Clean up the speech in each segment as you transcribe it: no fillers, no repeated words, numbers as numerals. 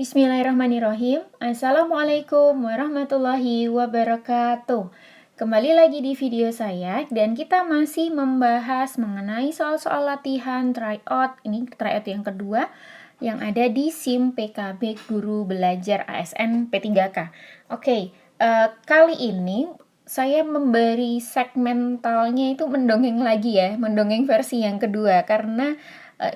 Bismillahirrahmanirrahim. Assalamualaikum warahmatullahi wabarakatuh. Kembali lagi di video saya dan kita masih membahas mengenai soal-soal latihan tryout. Ini tryout yang kedua yang ada di SIM PKB Guru Belajar ASN P3K. Oke, kali ini saya memberi segmentalnya itu mendongeng lagi ya, mendongeng versi yang kedua karena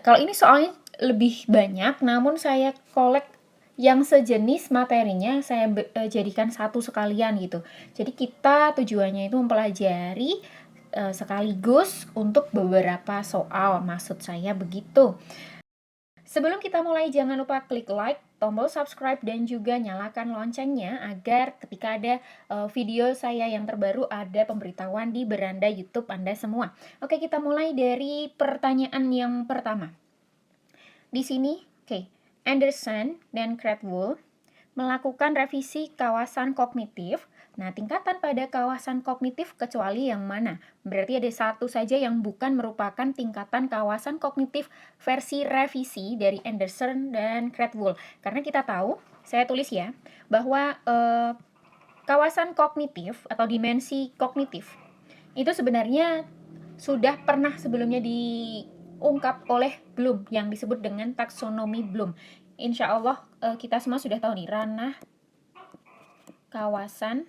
kalau ini soalnya lebih banyak, namun saya kolek yang sejenis materinya saya jadikan satu sekalian gitu. Jadi kita tujuannya itu mempelajari sekaligus untuk beberapa soal, maksud saya begitu. Sebelum kita mulai, jangan lupa klik like, tombol subscribe, dan juga nyalakan loncengnya agar ketika ada video saya yang terbaru ada pemberitahuan di beranda YouTube Anda semua. Oke, kita mulai dari pertanyaan yang pertama. Di sini, Anderson dan Cradwell melakukan revisi kawasan kognitif. Nah, tingkatan pada kawasan kognitif kecuali yang mana? Berarti ada satu saja yang bukan merupakan tingkatan kawasan kognitif versi revisi dari Anderson dan Cradwell. Karena kita tahu, saya tulis ya, bahwa kawasan kognitif atau dimensi kognitif itu sebenarnya sudah pernah sebelumnya diungkap oleh Bloom yang disebut dengan taksonomi Bloom. Insya Allah kita semua sudah tahu nih, ranah kawasan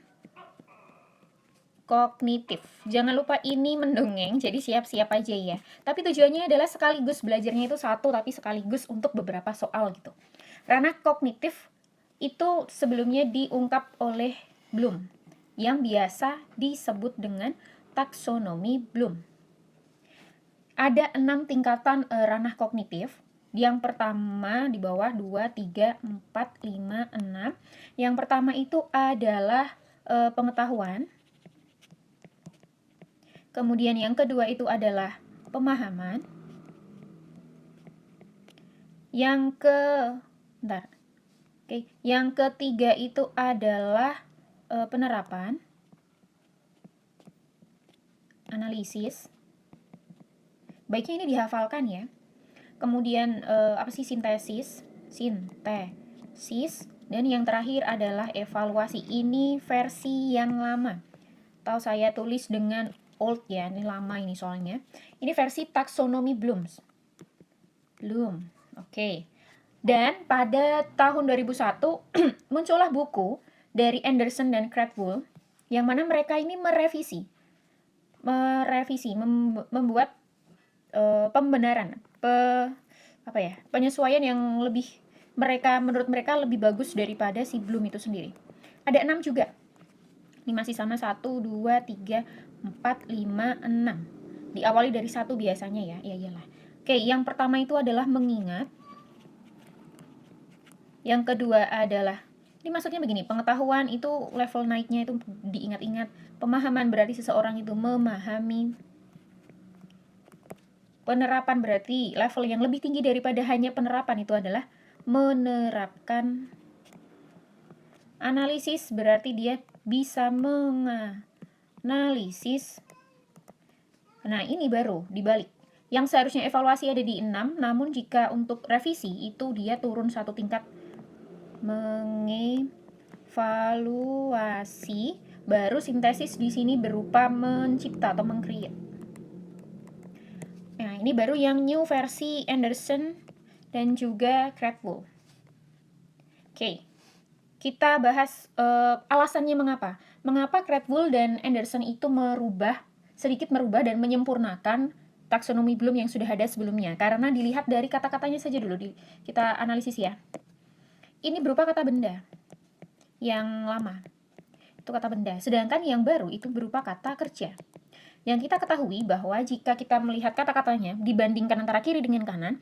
kognitif. Jangan lupa ini mendongeng, jadi siap-siap aja ya. Tapi tujuannya adalah sekaligus belajarnya itu satu, tapi sekaligus untuk beberapa soal gitu. Ranah kognitif itu sebelumnya diungkap oleh Bloom, yang biasa disebut dengan taksonomi Bloom. Ada 6 tingkatan ranah kognitif. Yang pertama di bawah 2, 3, 4, 5, 6. Yang pertama itu adalah pengetahuan. Kemudian yang kedua itu adalah pemahaman. Yang ketiga itu adalah penerapan, analisis. Baiknya ini dihafalkan ya. Kemudian sintesis, dan yang terakhir adalah evaluasi. Ini versi yang lama. Atau saya tulis dengan old ya, ini lama ini soalnya. Ini versi taksonomi Bloom. Oke. Dan pada tahun 2001 muncullah buku dari Anderson dan Cradwell yang mana mereka ini merevisi, membuat pembenaran, penyesuaian yang menurut mereka lebih bagus daripada si Bloom itu sendiri. Ada 6 juga. Ini masih sama 1, 2, 3, 4, 5, 6. Diawali dari 1 biasanya ya. Iyalah. Oke, yang pertama itu adalah mengingat. Yang kedua adalah, ini maksudnya begini, pengetahuan itu level naiknya itu diingat-ingat. Pemahaman berarti seseorang itu memahami. Penerapan berarti level yang lebih tinggi daripada hanya penerapan itu adalah menerapkan. Analisis berarti dia bisa menganalisis. Nah, ini baru dibalik. Yang seharusnya evaluasi ada di 6, namun jika untuk revisi itu dia turun satu tingkat. Mengevaluasi, baru sintesis di sini berupa mencipta atau mengcreate. Nah, ini baru yang new versi Anderson dan juga Cradwell. Oke. Kita bahas alasannya mengapa. Mengapa Cradwell dan Anderson itu sedikit merubah dan menyempurnakan taksonomi Bloom yang sudah ada sebelumnya. Karena dilihat dari kata-katanya saja dulu, kita analisis ya. Ini berupa kata benda. Yang lama itu kata benda, sedangkan yang baru itu berupa kata kerja. Yang kita ketahui bahwa jika kita melihat kata-katanya dibandingkan antara kiri dengan kanan,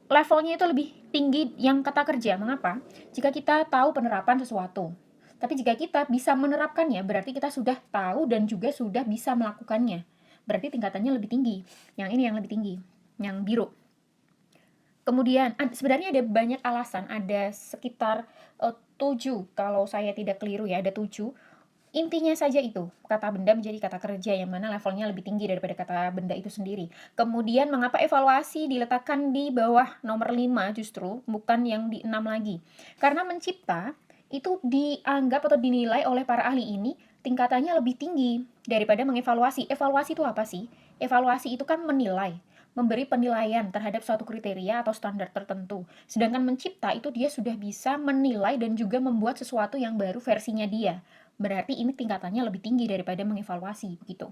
levelnya itu lebih tinggi yang kata kerja. Mengapa? Jika kita tahu penerapan sesuatu. Tapi jika kita bisa menerapkannya, berarti kita sudah tahu dan juga sudah bisa melakukannya. Berarti tingkatannya lebih tinggi. Yang ini yang lebih tinggi, yang biru. Kemudian, sebenarnya ada banyak alasan. Ada sekitar 7, kalau saya tidak keliru ya, ada 7. Intinya saja itu, kata benda menjadi kata kerja yang mana levelnya lebih tinggi daripada kata benda itu sendiri. Kemudian mengapa evaluasi diletakkan di bawah nomor 5 justru, bukan yang di 6 lagi? Karena mencipta itu dianggap atau dinilai oleh para ahli ini tingkatannya lebih tinggi daripada mengevaluasi. Evaluasi itu apa sih? Evaluasi itu kan menilai, memberi penilaian terhadap suatu kriteria atau standar tertentu. Sedangkan mencipta itu dia sudah bisa menilai dan juga membuat sesuatu yang baru versinya dia. Berarti ini tingkatannya lebih tinggi daripada mengevaluasi gitu.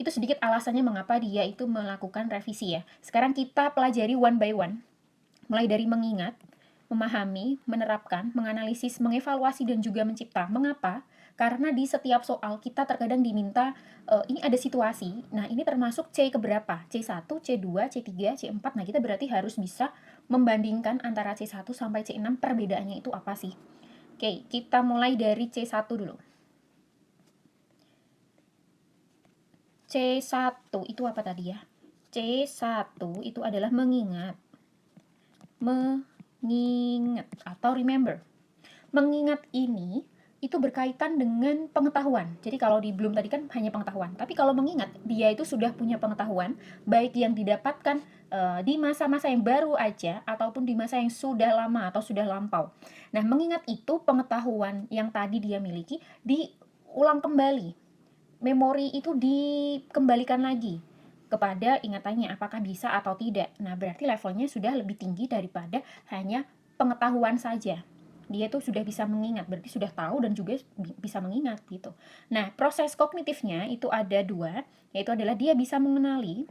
Itu sedikit alasannya mengapa dia itu melakukan revisi ya. Sekarang kita pelajari one by one, mulai dari mengingat, memahami, menerapkan, menganalisis, mengevaluasi, dan juga mencipta. Mengapa? Karena di setiap soal kita terkadang diminta, ini ada situasi, nah ini termasuk C keberapa? C1, C2, C3, C4, nah kita berarti harus bisa membandingkan antara C1 sampai C6, perbedaannya itu apa sih? Oke, kita mulai dari C1 dulu. C1 itu apa tadi ya? C1 itu adalah mengingat. Mengingat atau remember. Mengingat ini itu berkaitan dengan pengetahuan. Jadi kalau di belum tadi kan hanya pengetahuan. Tapi kalau mengingat, dia itu sudah punya pengetahuan, baik yang didapatkan di masa-masa yang baru aja, ataupun di masa yang sudah lama atau sudah lampau. Nah, mengingat itu pengetahuan yang tadi dia miliki diulang kembali. Memori itu dikembalikan lagi kepada ingatannya apakah bisa atau tidak. Nah, berarti levelnya sudah lebih tinggi daripada hanya pengetahuan saja. Dia tuh sudah bisa mengingat, berarti sudah tahu dan juga bisa mengingat gitu. Nah, proses kognitifnya itu ada dua, yaitu adalah dia bisa mengenali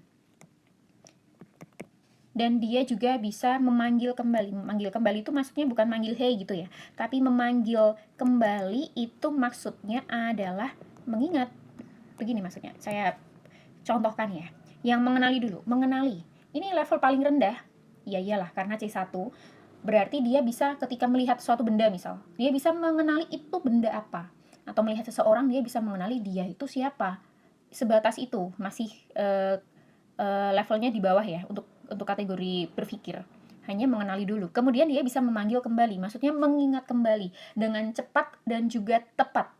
dan dia juga bisa memanggil kembali. Memanggil kembali itu maksudnya bukan manggil hey gitu ya, tapi memanggil kembali itu maksudnya adalah mengingat. Begini maksudnya, saya contohkan ya. Yang mengenali dulu, mengenali. Ini level paling rendah. Ya iyalah, karena C1 berarti dia bisa ketika melihat suatu benda misal, dia bisa mengenali itu benda apa. Atau melihat seseorang, dia bisa mengenali dia itu siapa. Sebatas itu, masih levelnya di bawah ya untuk kategori berpikir. Hanya mengenali dulu. Kemudian dia bisa memanggil kembali, maksudnya mengingat kembali dengan cepat dan juga tepat.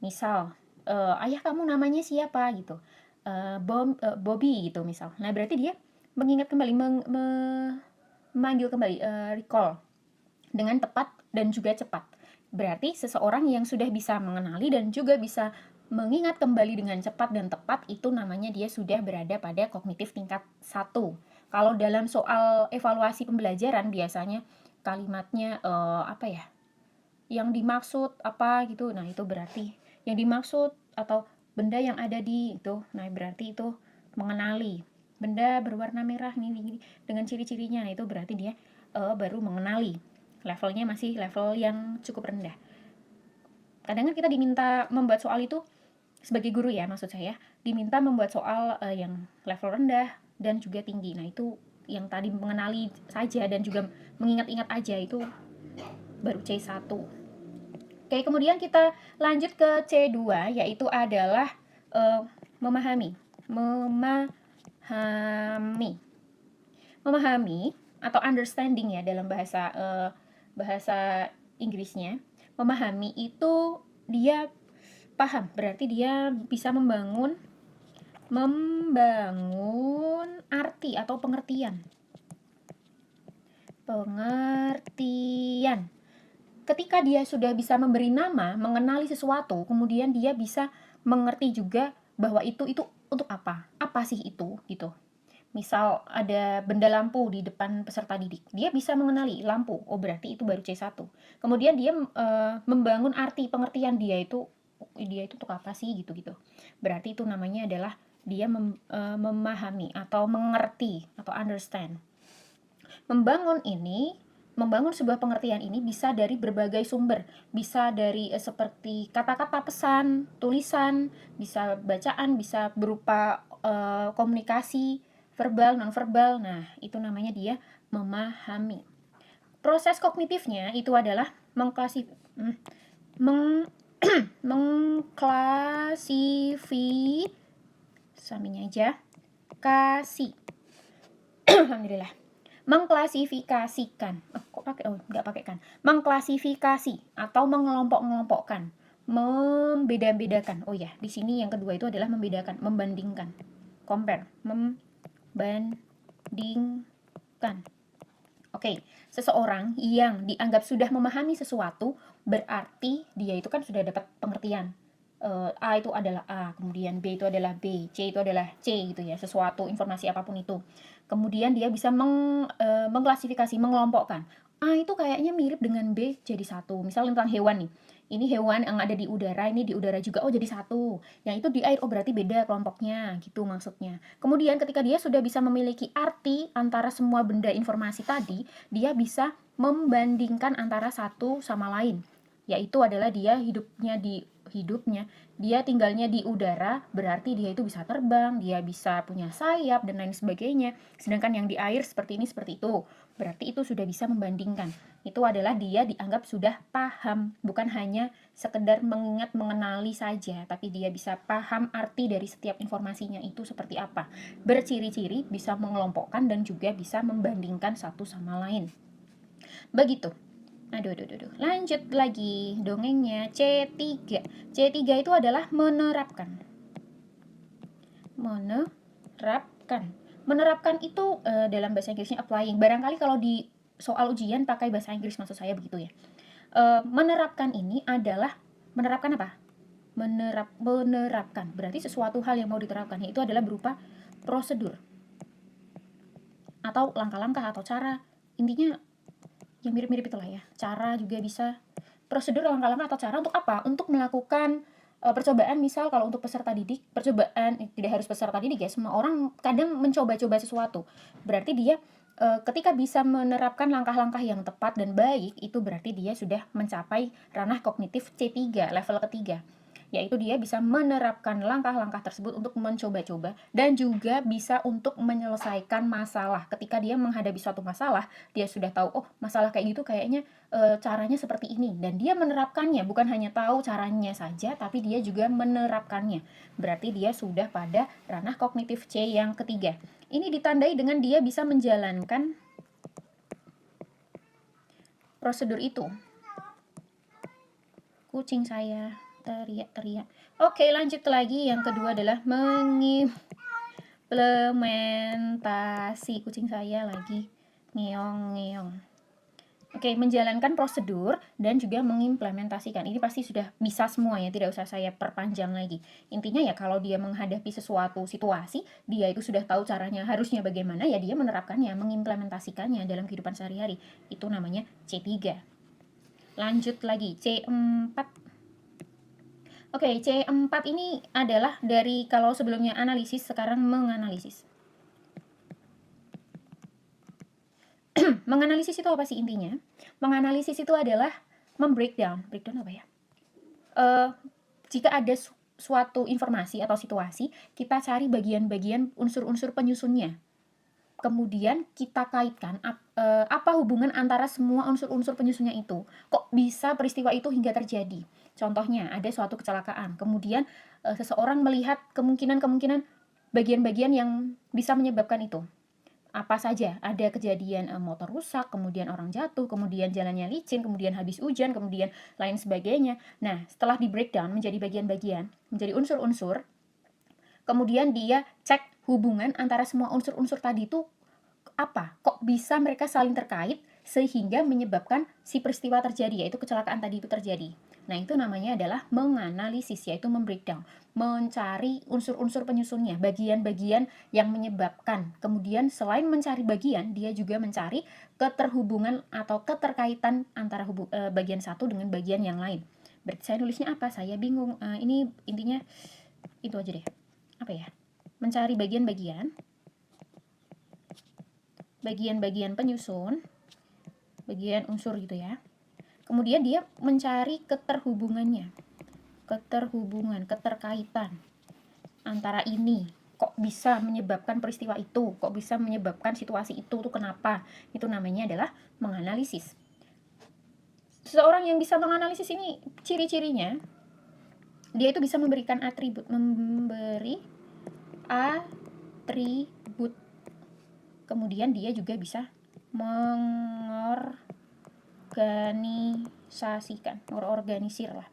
Misal, ayah kamu namanya siapa gitu, Bobby gitu misal. Nah berarti dia mengingat kembali, memanggil kembali, recall dengan tepat dan juga cepat. Berarti seseorang yang sudah bisa mengenali dan juga bisa mengingat kembali dengan cepat dan tepat, itu namanya dia sudah berada pada kognitif tingkat 1. Kalau dalam soal evaluasi pembelajaran biasanya kalimatnya apa ya, yang dimaksud apa gitu. Nah, itu berarti yang dimaksud atau benda yang ada di itu. Nah, berarti itu mengenali. Benda berwarna merah ini dengan ciri-cirinya. Nah, itu berarti dia baru mengenali. Levelnya masih level yang cukup rendah. Kadang kan kita diminta membuat soal itu sebagai guru ya, maksud saya, diminta membuat soal yang level rendah dan juga tinggi. Nah, itu yang tadi mengenali saja dan juga mengingat-ingat aja itu baru C1. Oke, kemudian kita lanjut ke C2, yaitu adalah memahami. Memahami atau understanding ya dalam bahasa Inggrisnya. Memahami itu dia paham, berarti dia bisa membangun arti atau pengertian. Ketika dia sudah bisa memberi nama, mengenali sesuatu, kemudian dia bisa mengerti juga bahwa itu untuk apa sih itu gitu. Misal ada benda lampu di depan peserta didik, dia bisa mengenali lampu, oh berarti itu baru C1. Kemudian dia membangun arti pengertian dia itu untuk apa sih gitu. Berarti itu namanya adalah dia memahami atau mengerti atau understand. Membangun sebuah pengertian ini bisa dari berbagai sumber, bisa dari seperti kata-kata pesan, tulisan, bisa bacaan, bisa berupa komunikasi verbal, non-verbal. Nah, itu namanya dia memahami. Proses kognitifnya itu adalah kasih. Alhamdulillah. Mengklasifikasikan. Mengklasifikasi atau mengelompok-ngelompokkan. membeda-bedakan. Oh ya, di sini yang kedua itu adalah membedakan, membandingkan. Compare, membandingkan. Oke, seseorang yang dianggap sudah memahami sesuatu berarti dia itu kan sudah dapat pengertian. A itu adalah A, kemudian B itu adalah B, C itu adalah C gitu ya, sesuatu informasi apapun itu. Kemudian dia bisa mengklasifikasi, mengelompokkan. A itu kayaknya mirip dengan B jadi satu. Misal tentang hewan nih. Ini hewan yang ada di udara, ini di udara juga, oh jadi satu. Yang itu di air, oh berarti beda kelompoknya, gitu maksudnya. Kemudian ketika dia sudah bisa memiliki arti antara semua benda informasi tadi, dia bisa membandingkan antara satu sama lain. Yaitu adalah dia dia tinggalnya di udara, berarti dia itu bisa terbang, dia bisa punya sayap dan lain sebagainya. Sedangkan yang di air seperti ini, seperti itu. Berarti itu sudah bisa membandingkan. Itu adalah dia dianggap sudah paham, bukan hanya sekedar mengingat, mengenali saja, tapi dia bisa paham arti dari setiap informasinya itu seperti apa. Berciri-ciri, bisa mengelompokkan dan juga bisa membandingkan satu sama lain. Begitu. Aduh. Lanjut lagi dongengnya C3. C3 itu adalah menerapkan. Menerapkan itu dalam bahasa Inggrisnya applying. Barangkali kalau di soal ujian pakai bahasa Inggris, maksud saya begitu ya. Menerapkan ini adalah menerapkan apa? Menerapkan. Berarti sesuatu hal yang mau diterapkan itu adalah berupa prosedur atau langkah-langkah atau cara. Intinya yang mirip-mirip itulah ya. Cara juga bisa. Prosedur, langkah-langkah atau cara untuk apa? Untuk melakukan percobaan. Misal kalau untuk peserta didik, percobaan tidak harus peserta didik ya, semua orang kadang mencoba-coba sesuatu. Berarti dia ketika bisa menerapkan langkah-langkah yang tepat dan baik, itu berarti dia sudah mencapai ranah kognitif C3, level ketiga. Yaitu dia bisa menerapkan langkah-langkah tersebut untuk mencoba-coba dan juga bisa untuk menyelesaikan masalah. Ketika dia menghadapi suatu masalah, dia sudah tahu, oh masalah kayak gitu kayaknya caranya seperti ini, dan dia menerapkannya. Bukan hanya tahu caranya saja, tapi dia juga menerapkannya. Berarti dia sudah pada ranah kognitif C yang ketiga. Ini ditandai dengan dia bisa menjalankan prosedur itu. Kucing saya teriak. Oke, lanjut lagi. Yang kedua adalah mengimplementasi. Kucing saya lagi ngeong. Oke, menjalankan prosedur dan juga mengimplementasikan. Ini pasti sudah bisa semua ya, tidak usah saya perpanjang lagi. Intinya ya kalau dia menghadapi sesuatu situasi, dia itu sudah tahu caranya harusnya bagaimana, ya dia menerapkannya, mengimplementasikannya dalam kehidupan sehari-hari. Itu namanya C3. Lanjut lagi, C4. Oke, C4 ini adalah dari kalau sebelumnya analisis, sekarang menganalisis. Menganalisis itu apa sih intinya? Menganalisis itu adalah membreakdown. Breakdown apa ya? Jika ada suatu informasi atau situasi, kita cari bagian-bagian unsur-unsur penyusunnya. Kemudian kita kaitkan apa hubungan antara semua unsur-unsur penyusunnya itu. Kok bisa peristiwa itu hingga terjadi? Contohnya, ada suatu kecelakaan. Kemudian seseorang melihat kemungkinan-kemungkinan bagian-bagian yang bisa menyebabkan itu. Apa saja? Ada kejadian motor rusak, kemudian orang jatuh, kemudian jalannya licin, kemudian habis hujan, kemudian lain sebagainya. Nah, setelah di breakdown menjadi bagian-bagian, menjadi unsur-unsur, kemudian dia cek hubungan antara semua unsur-unsur tadi itu apa? Kok bisa mereka saling terkait sehingga menyebabkan si peristiwa terjadi, yaitu kecelakaan tadi itu terjadi. Nah, itu namanya adalah menganalisis, yaitu membreakdown, mencari unsur-unsur penyusunnya, bagian-bagian yang menyebabkan. Kemudian selain mencari bagian, dia juga mencari keterhubungan atau keterkaitan antara bagian satu dengan bagian yang lain. Berarti saya nulisnya apa? Saya bingung. Ini intinya itu aja deh. Apa ya? Mencari bagian-bagian penyusun, bagian unsur gitu ya. Kemudian dia mencari keterhubungannya, keterkaitan antara ini. Kok bisa menyebabkan peristiwa itu? Kok bisa menyebabkan situasi itu tuh kenapa? Itu namanya adalah menganalisis. Seseorang yang bisa menganalisis ini ciri-cirinya, dia itu bisa memberikan atribut, kemudian dia juga bisa mengorganisir lah.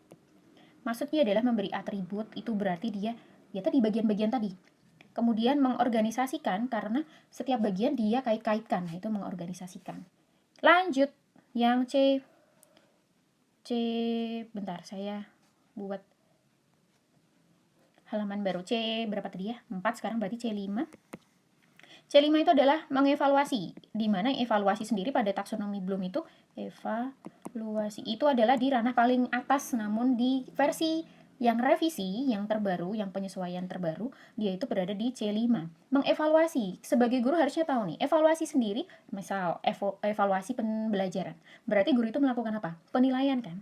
Maksudnya adalah memberi atribut, itu berarti dia ya tadi bagian-bagian tadi. Kemudian mengorganisasikan karena setiap bagian dia kait-kaitkan, nah itu mengorganisasikan. Lanjut yang C. Bentar saya buat halaman baru. C berapa tadi ya? 4, sekarang berarti C5. C5 itu adalah mengevaluasi, di mana evaluasi sendiri pada taksonomi Bloom itu evaluasi itu adalah di ranah paling atas, namun di versi yang revisi, yang terbaru, yang penyesuaian terbaru, dia itu berada di C5. Mengevaluasi, sebagai guru harusnya tahu nih, evaluasi sendiri, misal evaluasi pembelajaran. Berarti guru itu melakukan apa? Penilaian kan?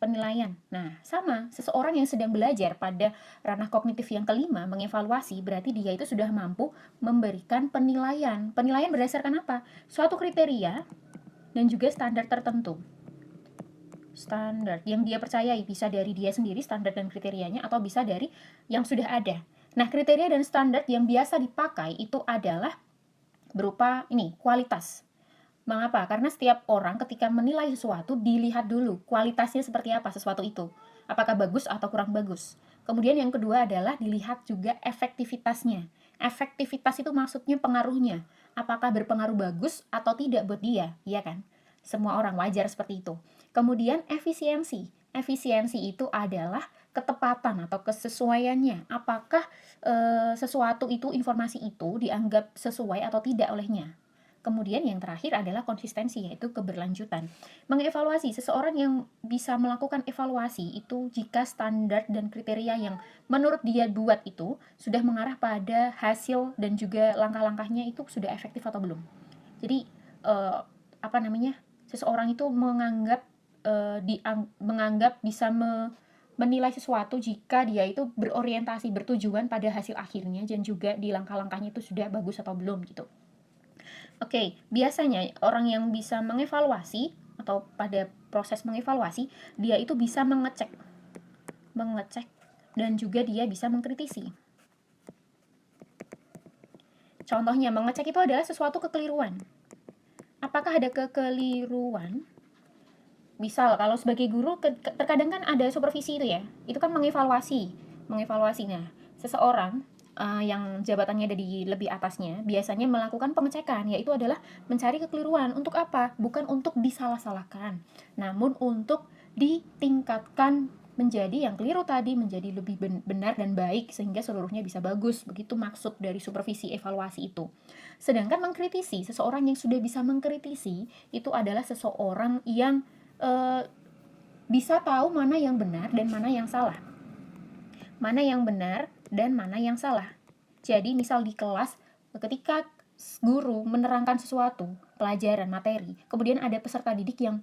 Penilaian. Nah, sama, seseorang yang sedang belajar pada ranah kognitif yang kelima, mengevaluasi, berarti dia itu sudah mampu memberikan penilaian. Penilaian berdasarkan apa? Suatu kriteria dan juga standar tertentu. Standar yang dia percayai, bisa dari dia sendiri standar dan kriterianya, atau bisa dari yang sudah ada. Nah, kriteria dan standar yang biasa dipakai itu adalah berupa ini, kualitas. Mengapa? Karena setiap orang ketika menilai sesuatu dilihat dulu kualitasnya seperti apa sesuatu itu. Apakah bagus atau kurang bagus. Kemudian yang kedua adalah dilihat juga efektivitasnya. Efektivitas itu maksudnya pengaruhnya. Apakah berpengaruh bagus atau tidak buat dia, iya kan? Semua orang wajar seperti itu. Kemudian efisiensi. Efisiensi itu adalah ketepatan atau kesesuaiannya. Apakah sesuatu itu, informasi itu dianggap sesuai atau tidak olehnya. Kemudian yang terakhir adalah konsistensi, yaitu keberlanjutan. Mengevaluasi, seseorang yang bisa melakukan evaluasi itu jika standar dan kriteria yang menurut dia buat itu sudah mengarah pada hasil dan juga langkah-langkahnya itu sudah efektif atau belum. Jadi seseorang itu menganggap bisa menilai sesuatu jika dia itu berorientasi, bertujuan pada hasil akhirnya, dan juga di langkah-langkahnya itu sudah bagus atau belum gitu. Oke, biasanya orang yang bisa mengevaluasi atau pada proses mengevaluasi, dia itu bisa mengecek dan juga dia bisa mengkritisi. Contohnya, mengecek itu adalah sesuatu kekeliruan. Apakah ada kekeliruan? Misal, kalau sebagai guru, terkadang kan ada supervisi itu ya, itu kan mengevaluasi. Nah, seseorang yang jabatannya ada di lebih atasnya biasanya melakukan pengecekan, yaitu adalah mencari kekeliruan. Untuk apa? Bukan untuk disalah-salahkan, namun untuk ditingkatkan menjadi yang keliru tadi menjadi lebih benar dan baik sehingga seluruhnya bisa bagus. Begitu maksud dari supervisi evaluasi itu. Sedangkan mengkritisi, seseorang yang sudah bisa mengkritisi itu adalah seseorang yang bisa tahu mana yang benar dan mana yang salah. Jadi misal di kelas, ketika guru menerangkan sesuatu, pelajaran, materi, kemudian ada peserta didik yang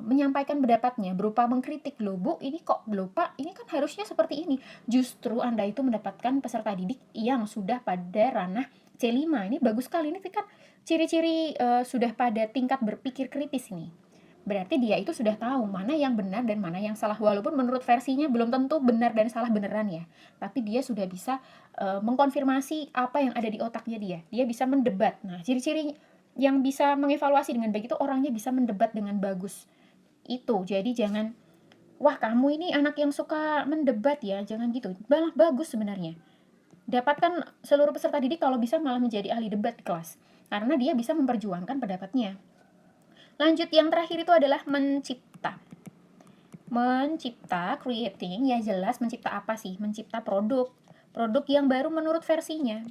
menyampaikan pendapatnya berupa mengkritik, loh Bu, ini kok Pak, ini kan harusnya seperti ini. Justru Anda itu mendapatkan peserta didik yang sudah pada ranah C5. Ini bagus sekali, ini kan ciri-ciri sudah pada tingkat berpikir kritis ini. Berarti dia itu sudah tahu mana yang benar dan mana yang salah, walaupun menurut versinya belum tentu benar dan salah beneran ya, tapi dia sudah bisa mengkonfirmasi apa yang ada di otaknya dia bisa mendebat. Nah, ciri-ciri yang bisa mengevaluasi dengan baik itu orangnya bisa mendebat dengan bagus itu. Jadi jangan, wah kamu ini anak yang suka mendebat ya, jangan gitu, malah bagus sebenarnya. Dapatkan seluruh peserta didik kalau bisa malah menjadi ahli debat di kelas, karena dia bisa memperjuangkan pendapatnya. Lanjut, yang terakhir itu adalah mencipta, creating, ya jelas mencipta apa sih? Mencipta produk yang baru menurut versinya.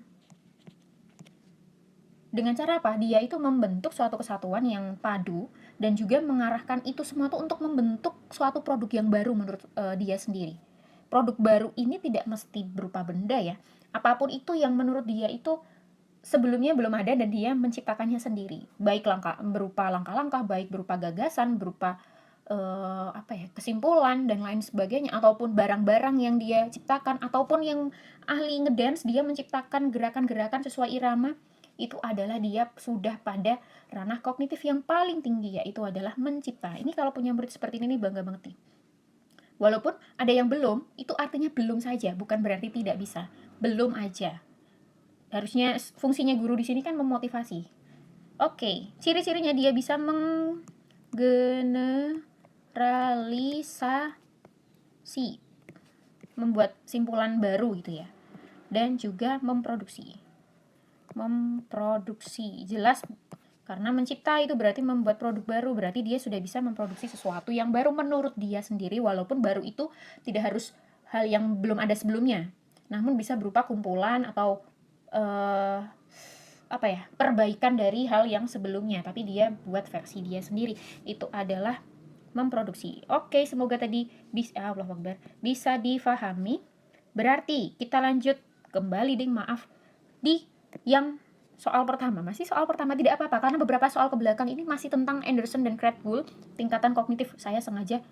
Dengan cara apa? Dia itu membentuk suatu kesatuan yang padu dan juga mengarahkan itu semua tuh untuk membentuk suatu produk yang baru menurut dia sendiri. Produk baru ini tidak mesti berupa benda ya. Apapun itu yang menurut dia itu sebelumnya belum ada dan dia menciptakannya sendiri, baik berupa langkah-langkah, baik berupa gagasan, berupa kesimpulan dan lain sebagainya, ataupun barang-barang yang dia ciptakan, ataupun yang ahli ngedance, dia menciptakan gerakan-gerakan sesuai irama. Itu adalah dia sudah pada ranah kognitif yang paling tinggi, yaitu adalah mencipta. Ini kalau punya murid seperti ini bangga banget nih. Walaupun ada yang belum, itu artinya belum saja, bukan berarti tidak bisa, belum aja. Harusnya fungsinya guru di sini kan memotivasi. Oke, ciri-cirinya dia bisa generalisasi, membuat simpulan baru gitu ya. Dan juga memproduksi. Jelas, karena mencipta itu berarti membuat produk baru, berarti dia sudah bisa memproduksi sesuatu yang baru menurut dia sendiri, walaupun baru itu tidak harus hal yang belum ada sebelumnya, namun bisa berupa kumpulan atau perbaikan dari hal yang sebelumnya, tapi dia buat versi dia sendiri. Itu adalah memproduksi. Oke, semoga tadi bisa difahami. Berarti kita lanjut kembali di yang soal pertama. Masih soal pertama, tidak apa-apa, karena beberapa soal ke belakang ini masih tentang Anderson dan Krathwohl, tingkatan kognitif. Saya sengaja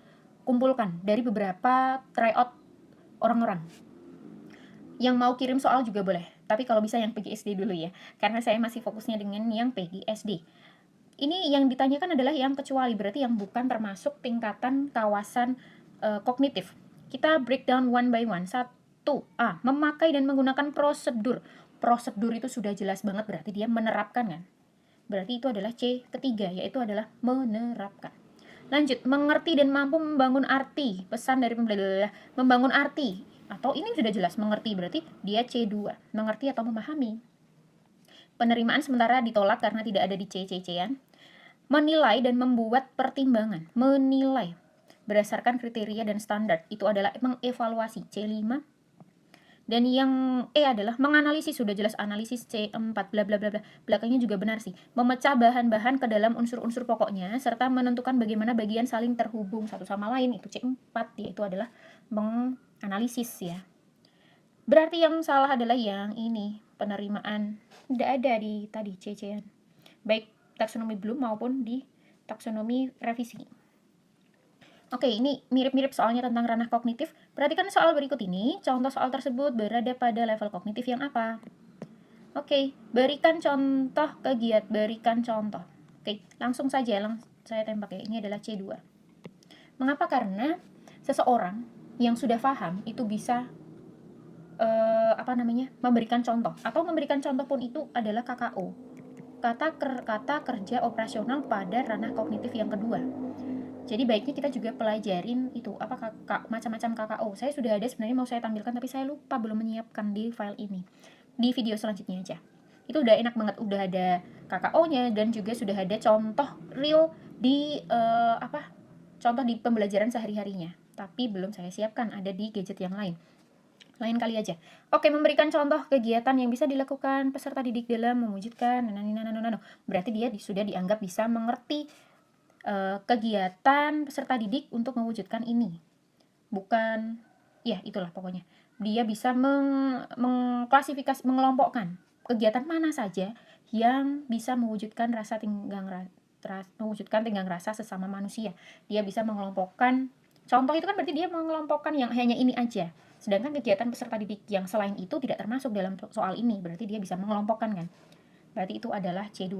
kumpulkan dari beberapa tryout orang-orang. Yang mau kirim soal juga boleh, tapi kalau bisa yang PGSD dulu ya, karena saya masih fokusnya dengan yang PGSD. Ini yang ditanyakan adalah yang kecuali, berarti yang bukan termasuk tingkatan kawasan kognitif. Kita breakdown one by one. 1A, memakai dan menggunakan prosedur. Prosedur itu sudah jelas banget, berarti dia menerapkan kan. Berarti itu adalah C ketiga, yaitu adalah menerapkan. Lanjut, mengerti dan mampu membangun arti. Pesan dari pembelajaran, membangun arti. Atau ini sudah jelas, mengerti, berarti dia C2. Mengerti atau memahami. Penerimaan sementara ditolak karena tidak ada di C-C-C-an. Menilai dan membuat pertimbangan. Menilai berdasarkan kriteria dan standar. Itu adalah mengevaluasi, C5. Dan yang E adalah menganalisis, sudah jelas analisis, C4, bla bla bla bla. Belakangnya juga benar sih. Memecah bahan-bahan ke dalam unsur-unsur pokoknya serta menentukan bagaimana bagian saling terhubung satu sama lain, itu C4, yaitu adalah menganalisis ya. Berarti yang salah adalah yang ini, penerimaan. Tidak ada di tadi C-C-an. Baik taksonomi Bloom maupun di taksonomi revisi. Oke, ini mirip-mirip soalnya tentang ranah kognitif. Perhatikan soal berikut ini. Contoh soal tersebut berada pada level kognitif yang apa? Oke, berikan contoh kegiatan. Berikan contoh. Oke, langsung saja saya tembak ya. Ini adalah C2. Mengapa? Karena seseorang yang sudah paham itu bisa memberikan contoh. Atau memberikan contoh pun itu adalah KKO. Kata kerja operasional pada ranah kognitif yang kedua. Jadi baiknya kita juga pelajarin itu macam-macam KKO. Saya sudah ada sebenarnya mau saya tampilkan, tapi saya lupa belum menyiapkan di file ini. Di video selanjutnya aja. Itu udah enak banget, udah ada KKO-nya dan juga sudah ada contoh real di contoh di pembelajaran sehari-harinya. Tapi belum saya siapkan, ada di gadget yang lain kali aja. Oke, memberikan contoh kegiatan yang bisa dilakukan peserta didik dalam mewujudkan berarti dia sudah dianggap bisa mengerti kegiatan peserta didik untuk mewujudkan ini. Bukan, ya itulah pokoknya. Dia bisa mengklasifikasi, mengelompokkan kegiatan mana saja yang bisa mewujudkan tenggang rasa sesama manusia. Dia bisa mengelompokkan, contoh itu kan berarti dia mengelompokkan yang hanya ini aja. Sedangkan kegiatan peserta didik yang selain itu tidak termasuk dalam soal ini, berarti dia bisa mengelompokkan kan. Berarti itu adalah C2.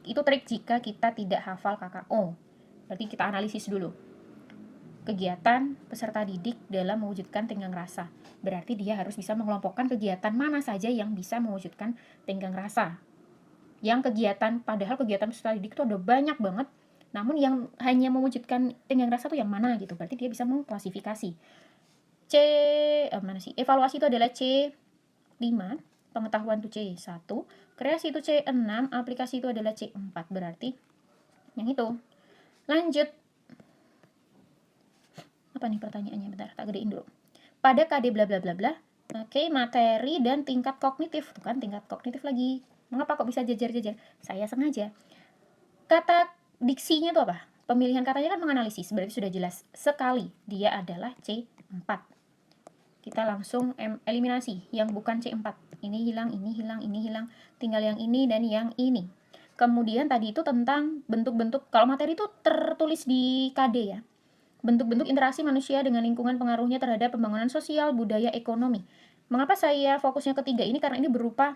Itu trik jika kita tidak hafal KKO. Berarti kita analisis dulu. Kegiatan peserta didik dalam mewujudkan tenggang rasa. Berarti dia harus bisa mengelompokkan kegiatan mana saja yang bisa mewujudkan tenggang rasa. Padahal kegiatan peserta didik itu ada banyak banget. Namun yang hanya mewujudkan tenggang rasa itu yang mana gitu. Berarti dia bisa mengklasifikasi. Evaluasi itu adalah C5. Pengetahuan itu C1. Kreasi itu C6. Aplikasi itu adalah C4. Berarti yang itu. Lanjut. Apa nih pertanyaannya? Bentar, tak gedein dulu. Pada KD bla bla bla bla. Oke, materi dan tingkat kognitif. Tuh kan, tingkat kognitif lagi. Mengapa kok bisa jajar-jajar? Saya sengaja. Kata diksinya itu apa? Pemilihan katanya kan menganalisis. Berarti sudah jelas sekali. Dia adalah C4. Kita langsung eliminasi. Yang bukan C4. Ini hilang, ini hilang, ini hilang. Tinggal yang ini dan yang ini. Kemudian tadi itu tentang bentuk-bentuk, kalau materi itu tertulis di KD ya. Bentuk-bentuk interaksi manusia dengan lingkungan, pengaruhnya terhadap pembangunan sosial, budaya, ekonomi. Mengapa saya fokusnya ketiga ini? Karena ini berupa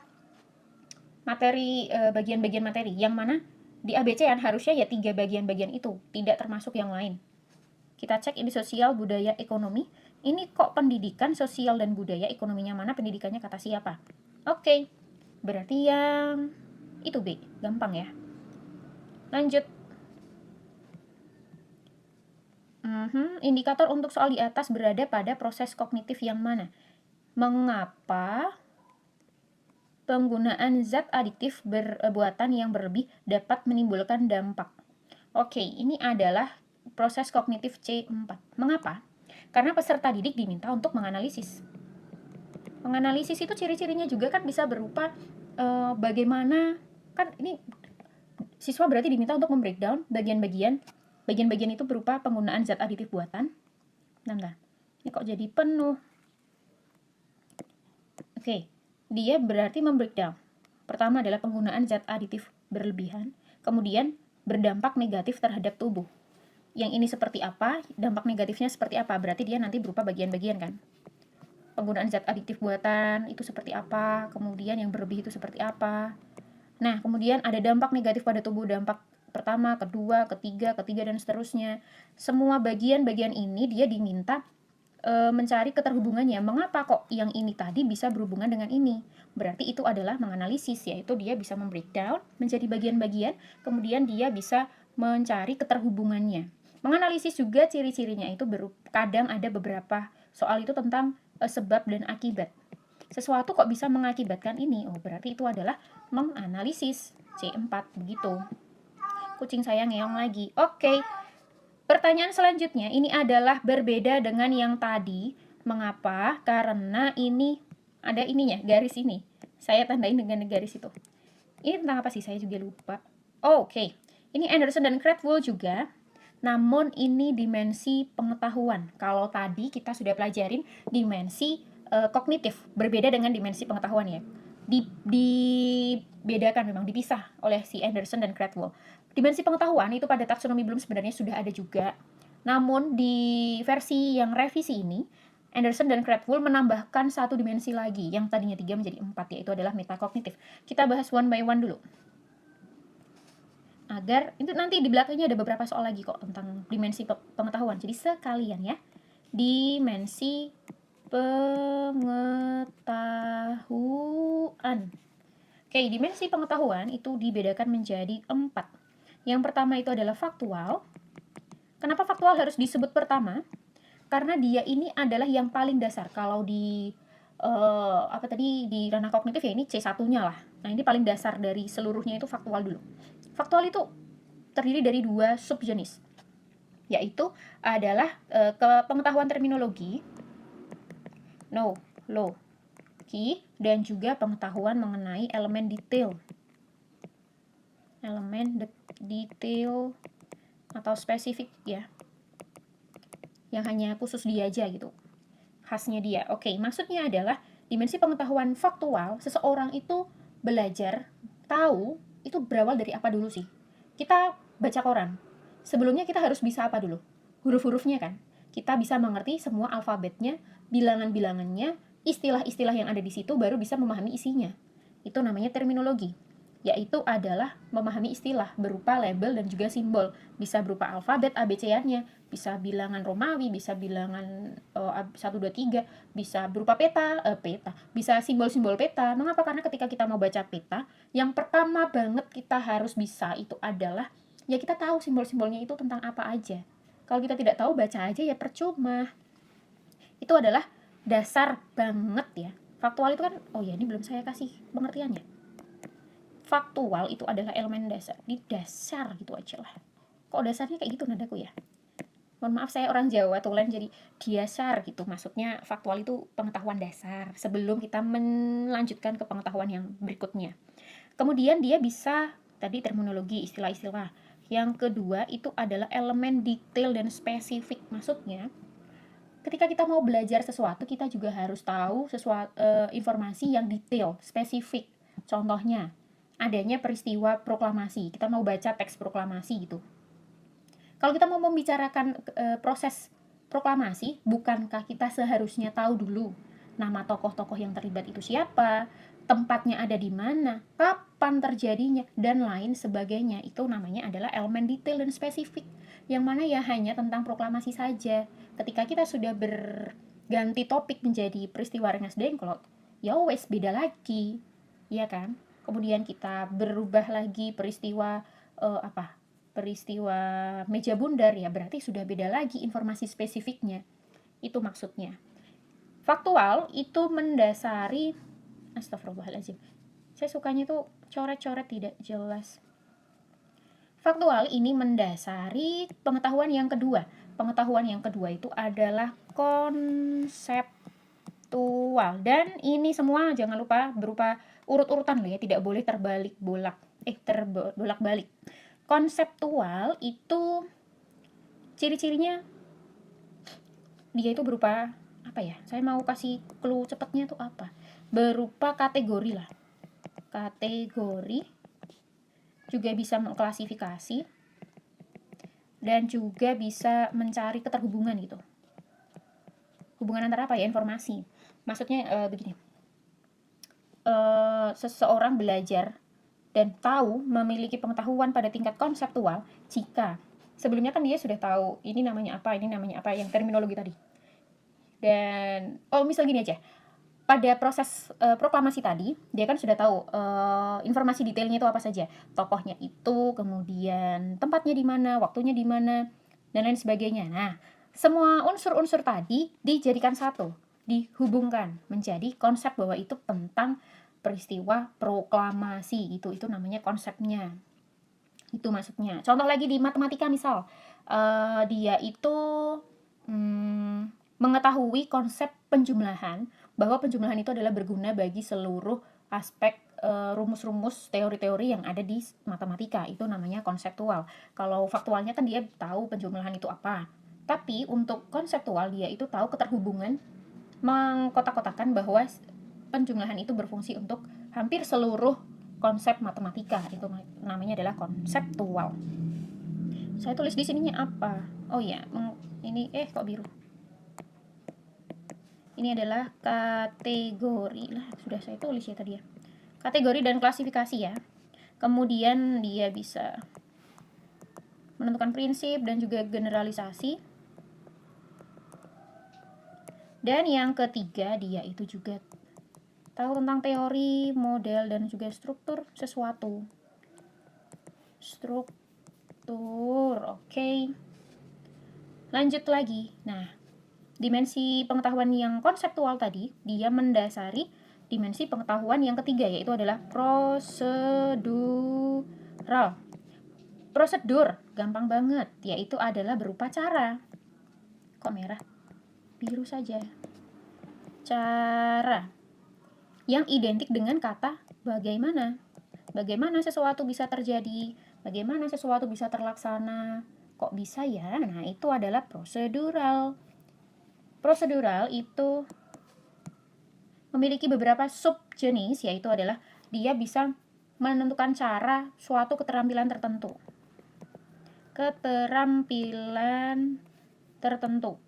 materi, bagian-bagian materi. Yang mana di ABC-an harusnya ya 3 bagian-bagian itu, tidak termasuk yang lain. Kita cek ini sosial, budaya, ekonomi. Ini kok pendidikan, sosial, dan budaya, ekonominya mana, pendidikannya kata siapa? Oke, berarti yang itu B, gampang ya. Lanjut. Indikator untuk soal di atas berada pada proses kognitif yang mana? Mengapa penggunaan zat aditif buatan yang berlebih dapat menimbulkan dampak? Oke, ini adalah proses kognitif C4. Mengapa? Karena peserta didik diminta untuk menganalisis. Menganalisis itu ciri-cirinya juga kan bisa berupa bagaimana, kan ini siswa berarti diminta untuk membreakdown bagian-bagian. Bagian-bagian itu berupa penggunaan zat aditif buatan. Nah, ini kok jadi penuh? Oke, dia berarti membreakdown. Pertama adalah penggunaan zat aditif berlebihan, kemudian berdampak negatif terhadap tubuh. Yang ini seperti apa, dampak negatifnya seperti apa, berarti dia nanti berupa bagian-bagian kan. Penggunaan zat aditif buatan itu seperti apa, kemudian yang berlebih itu seperti apa. Nah, kemudian ada dampak negatif pada tubuh, dampak pertama, kedua, ketiga, dan seterusnya. Semua bagian-bagian ini dia diminta mencari keterhubungannya. Mengapa kok yang ini tadi bisa berhubungan dengan ini? Berarti itu adalah menganalisis, yaitu dia bisa membreakdown menjadi bagian-bagian, kemudian dia bisa mencari keterhubungannya. Menganalisis juga ciri-cirinya itu kadang ada beberapa soal itu tentang sebab dan akibat. Sesuatu kok bisa mengakibatkan ini? Oh, berarti itu adalah menganalisis. C4 begitu. Kucing saya ngeong lagi. Oke. Pertanyaan selanjutnya, ini adalah berbeda dengan yang tadi. Mengapa? Karena ini ada ininya, garis ini. Saya tandain dengan garis itu. Ini tentang apa sih? Saya juga lupa. Oke. Ini Anderson dan Cradwell juga. Namun ini dimensi pengetahuan. Kalau tadi kita sudah pelajarin dimensi kognitif, berbeda dengan dimensi pengetahuan ya. Dibedakan, memang dipisah oleh si Anderson dan Cradwell. Dimensi pengetahuan itu pada taksonomi Bloom sebenarnya sudah ada juga. Namun di versi yang revisi ini, Anderson dan Cradwell menambahkan satu dimensi lagi, yang tadinya 3 menjadi 4, yaitu adalah metakognitif. Kita bahas one by one dulu. Agar itu nanti di belakangnya ada beberapa soal lagi kok tentang dimensi pengetahuan. Jadi sekalian ya. Dimensi pengetahuan. Oke, dimensi pengetahuan itu dibedakan menjadi 4. Yang pertama itu adalah faktual. Kenapa faktual harus disebut pertama? Karena dia ini adalah yang paling dasar. Kalau di di ranah kognitif ya ini C1-nya lah. Nah, ini paling dasar dari seluruhnya itu faktual dulu. Faktual itu terdiri dari 2 subjenis, yaitu adalah pengetahuan terminologi, logi, dan juga pengetahuan mengenai elemen detail. Elemen detail atau spesifik ya, yang hanya khusus dia aja gitu, khasnya dia. Oke, maksudnya adalah dimensi pengetahuan faktual, seseorang itu belajar, tahu, itu berawal dari apa dulu sih? Kita baca koran, sebelumnya kita harus bisa apa dulu? Huruf-hurufnya kan? Kita bisa mengerti semua alfabetnya, bilangan-bilangannya, istilah-istilah yang ada di situ, baru bisa memahami isinya. Itu namanya terminologi, yaitu adalah memahami istilah berupa label dan juga simbol. Bisa berupa alfabet ABC-nya, bisa bilangan Romawi, bisa bilangan 1, 2, 3, bisa berupa peta, bisa simbol-simbol peta. Mengapa? Karena ketika kita mau baca peta, yang pertama banget kita harus bisa itu adalah, ya kita tahu simbol-simbolnya itu tentang apa aja. Kalau kita tidak tahu, baca aja ya percuma. Itu adalah dasar banget ya. Faktual itu kan, oh ya ini belum saya kasih pengertiannya. Faktual itu adalah elemen dasar, di dasar gitu aja lah. Kok dasarnya kayak gitu nadaku ya? Mohon maaf, saya orang Jawa tulen jadi dasar gitu. Maksudnya faktual itu pengetahuan dasar sebelum kita melanjutkan ke pengetahuan yang berikutnya. Kemudian dia bisa tadi terminologi, istilah-istilah. Yang kedua itu adalah elemen detail dan spesifik. Maksudnya ketika kita mau belajar sesuatu, kita juga harus tahu informasi yang detail, spesifik. Contohnya adanya peristiwa proklamasi, kita mau baca teks proklamasi gitu. Kalau kita mau membicarakan proses proklamasi, bukankah kita seharusnya tahu dulu nama tokoh-tokoh yang terlibat itu siapa, tempatnya ada di mana, kapan terjadinya, dan lain sebagainya. Itu namanya adalah elemen detail dan spesifik, yang mana ya hanya tentang proklamasi saja. Ketika kita sudah berganti topik menjadi peristiwa Rengas Dengklok, ya wes beda lagi, ya kan? Kemudian kita berubah lagi peristiwa peristiwa meja bundar ya berarti sudah beda lagi informasi spesifiknya. Itu maksudnya. Faktual itu mendasari, astagfirullahaladzim, saya sukanya tuh coret-coret tidak jelas. Faktual ini mendasari pengetahuan yang kedua. Pengetahuan yang kedua itu adalah konseptual. Dan ini semua jangan lupa berupa urut-urutan loh ya, tidak boleh terbolak-balik. Konseptual itu ciri-cirinya dia itu berupa apa ya? Saya mau kasih clue cepatnya tuh apa? Berupa kategori lah. Kategori juga bisa mengklasifikasi dan juga bisa mencari keterhubungan gitu. Hubungan antara apa ya? Informasi. Maksudnya begini. Seseorang belajar dan tahu memiliki pengetahuan pada tingkat konseptual jika sebelumnya kan dia sudah tahu ini namanya apa yang terminologi tadi. Dan misal gini aja, pada proses proklamasi tadi dia kan sudah tahu informasi detailnya itu apa saja, tokohnya itu, kemudian tempatnya di mana, waktunya di mana, dan lain sebagainya. Nah, semua unsur-unsur tadi dijadikan satu, dihubungkan menjadi konsep bahwa itu tentang peristiwa proklamasi. Itu namanya konsepnya. Itu maksudnya. Contoh lagi di matematika misal, dia itu mengetahui konsep penjumlahan, bahwa penjumlahan itu adalah berguna bagi seluruh aspek rumus-rumus teori-teori yang ada di matematika. Itu namanya konseptual. Kalau faktualnya kan dia tahu penjumlahan itu apa. Tapi untuk konseptual dia itu tahu keterhubungan, mengkotak-kotakan bahwa penjumlahan itu berfungsi untuk hampir seluruh konsep matematika. Itu namanya adalah konseptual. Saya tulis di sininya apa? Oh ya, ini kok biru? Ini adalah kategori lah, sudah saya tulis ya tadi ya. Kategori dan klasifikasi ya. Kemudian dia bisa menentukan prinsip dan juga generalisasi. Dan yang ketiga dia itu juga tahu tentang teori, model, dan juga struktur sesuatu. Struktur, oke. Lanjut lagi. Nah, dimensi pengetahuan yang konseptual tadi, dia mendasari dimensi pengetahuan yang ketiga, yaitu adalah prosedural. Prosedur, gampang banget, yaitu adalah berupa cara. Kok merah? Biru saja. Cara yang identik dengan kata bagaimana. Bagaimana sesuatu bisa terjadi, bagaimana sesuatu bisa terlaksana, kok bisa ya? Nah, itu adalah prosedural. Prosedural itu memiliki beberapa subjenis, yaitu adalah dia bisa menentukan cara suatu keterampilan tertentu. Keterampilan tertentu.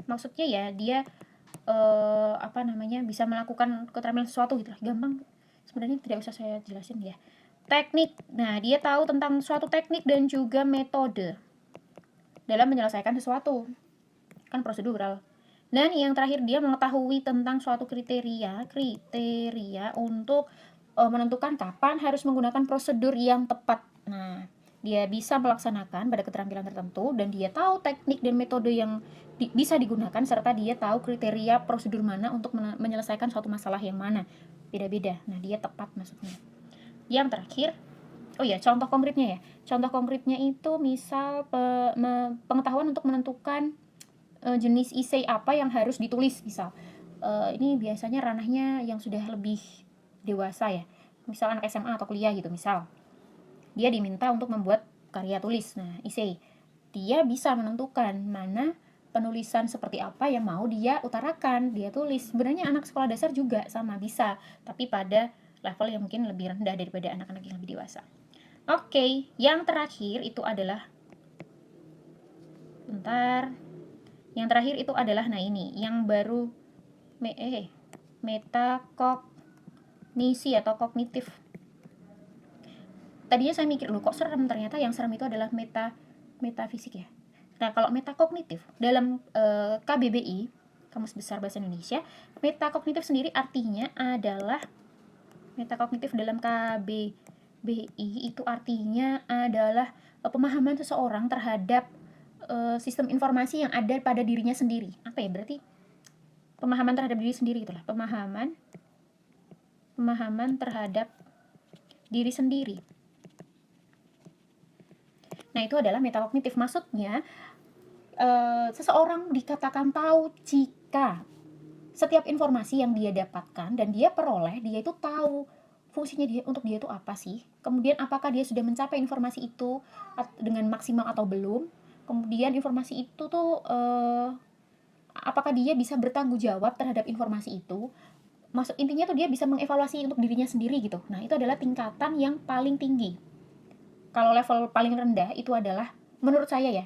Maksudnya ya, dia bisa melakukan keterampilan sesuatu gitu lah. Gampang. Sebenarnya tidak usah saya jelasin ya. Teknik. Nah, dia tahu tentang suatu teknik dan juga metode dalam menyelesaikan sesuatu. Kan prosedural. Dan yang terakhir dia mengetahui tentang suatu kriteria untuk menentukan kapan harus menggunakan prosedur yang tepat. Nah, dia bisa melaksanakan pada keterampilan tertentu dan dia tahu teknik dan metode yang bisa digunakan serta dia tahu kriteria prosedur mana untuk menyelesaikan suatu masalah yang mana. Beda-beda. Nah, dia tepat maksudnya. Yang terakhir, contoh konkretnya ya. Contoh konkretnya itu misal pengetahuan untuk menentukan jenis esai apa yang harus ditulis misal. Ini biasanya ranahnya yang sudah lebih dewasa ya. Misal anak SMA atau kuliah gitu misal. Dia diminta untuk membuat karya tulis. Nah, esai. Dia bisa menentukan mana penulisan seperti apa yang mau dia utarakan, dia tulis. Sebenarnya anak sekolah dasar juga sama bisa, tapi pada level yang mungkin lebih rendah daripada anak-anak yang lebih dewasa. Oke, yang terakhir itu adalah Yang terakhir itu adalah yang baru metakognisi atau kognitif. Tadinya saya mikir kok serem, ternyata yang serem itu adalah metafisik ya. Nah, kalau metakognitif dalam KBBI, Kamus Besar Bahasa Indonesia, metakognitif sendiri artinya adalah metakognitif dalam KBBI BI itu artinya adalah pemahaman seseorang terhadap sistem informasi yang ada pada dirinya sendiri. Apa ya, berarti pemahaman terhadap diri sendiri itulah, pemahaman terhadap diri sendiri. Nah, itu adalah metakognitif. Maksudnya seseorang dikatakan tahu jika setiap informasi yang dia dapatkan dan dia peroleh, dia itu tahu fungsinya dia untuk dia itu apa sih. Kemudian apakah dia sudah mencapai informasi itu dengan maksimal atau belum. Kemudian informasi itu tuh apakah dia bisa bertanggung jawab terhadap informasi itu. Maksud intinya tuh dia bisa mengevaluasi untuk dirinya sendiri gitu. Nah, itu adalah tingkatan yang paling tinggi. Kalau level paling rendah itu adalah, menurut saya ya,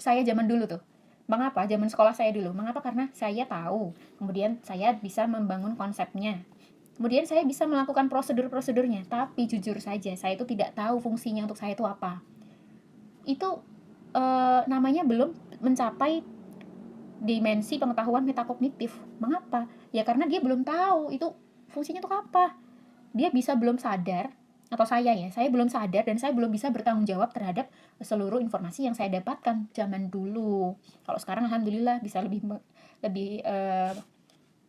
saya zaman dulu tuh, mengapa zaman sekolah saya dulu, mengapa, karena saya tahu, kemudian saya bisa membangun konsepnya, kemudian saya bisa melakukan prosedur-prosedurnya, tapi jujur saja saya itu tidak tahu fungsinya untuk saya itu apa. Itu namanya belum mencapai dimensi pengetahuan metakognitif. Mengapa? Ya karena dia belum tahu itu fungsinya untuk apa. Dia bisa belum sadar, atau saya belum sadar dan saya belum bisa bertanggung jawab terhadap seluruh informasi yang saya dapatkan zaman dulu. Kalau sekarang alhamdulillah bisa lebih